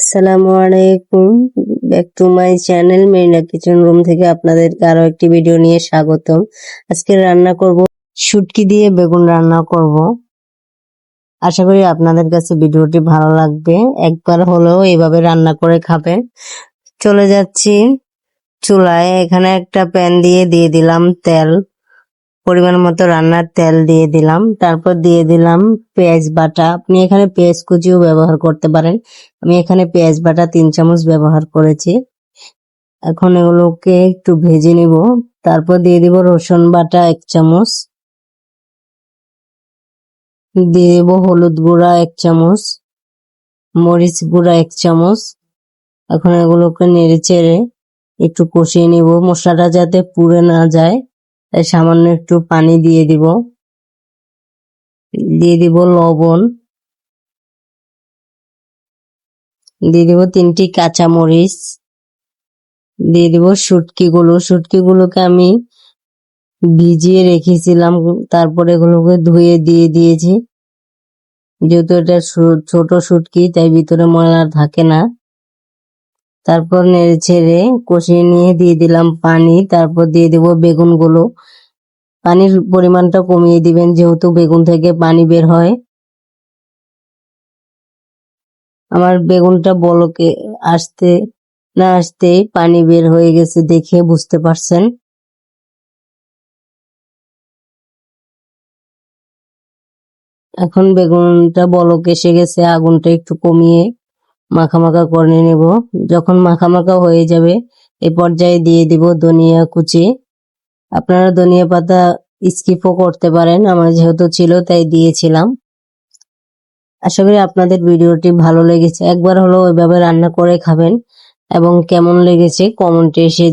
আসসালামু আলাইকুম, back to my channel Marina kitchen room থেকে আপনাদেরকে আরো একটি ভিডিও নিয়ে স্বাগতম। আজকে রান্না করব শুটকি দিয়ে বেগুন রান্না করব। আশা করি আপনাদের কাছে ভিডিওটি ভালো লাগবে, একবার হলেও এইভাবে রান্না করে খাবেন। চলে যাচ্ছি চুলায়, এখানে একটা প্যান দিয়ে দিলাম তেল, পরিমাণ মতো রান্নার তেল দিয়ে দিলাম, তারপর দিয়ে দিলাম পেঁয়াজ বাটা। আপনি এখানে পেঁয়াজ কুচিও ব্যবহার করতে পারেন, আমি এখানে পেঁয়াজ বাটা 3 চামচ ব্যবহার করেছি। এখন এগুলোকে একটু ভেজে নিব। তারপর দিয়ে দিব রসুন বাটা 1 চামচ, দিয়ে দিব হলুদ গুঁড়া 1 চামচ, মরিচ গুঁড়া 1 চামচ। এখন এগুলোকে নেড়ে চেড়ে একটু কষিয়ে নিব, মশলাটা যাতে পুড়ে না যায়, তাই সামান্য একটু পানি দিয়ে দিব। দিয়ে দিব লবণ, দিয়ে দিব 3টি কাঁচামরিচ, দিয়ে দিব শুটকিগুলোকে আমি ভিজিয়ে রেখেছিলাম, তারপরে এগুলোকে ধুয়ে দিয়ে দিয়েছি। যেহেতু এটা ছোট শুটকি তাই ভিতরে ময়লা থাকে না। তারপর নেড়ে ছেড়ে কষিয়ে নিয়ে দিয়ে দিলাম পানি, তারপর দিয়ে দিব বেগুনগুলো। পানির পরিমাণটা কমিয়ে দিবেন যেহেতু বেগুন থেকে পানি বের হয়। আমার বেগুনটা বলকে আসতে না আসতেই পানি বের হয়ে গেছে, দেখে বুঝতে পারছেন। এখন বেগুনটা বলক এসে গেছে, আগুনটা একটু কমিয়ে মাখা করে নেব। যখন মাখা হয়ে যাবে এই পর্যায়ে দিয়ে দিব ধনিয়া কুচি। আপনারা ধনিয়া পাতা স্কিপও করতে পারেন, আমার যেহেতু ছিল তাই দিয়েছিলাম। আশা করি আপনাদের ভিডিওটি ভালো লেগেছে, একবার হলেও ওইভাবে রান্না করে খাবেন এবং কেমন লেগেছে কমেন্টে এসে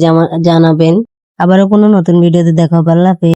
জানাবেন। আবারও কোনো নতুন ভিডিওতে দেখা হবে। আল্লাহ হাফেজ।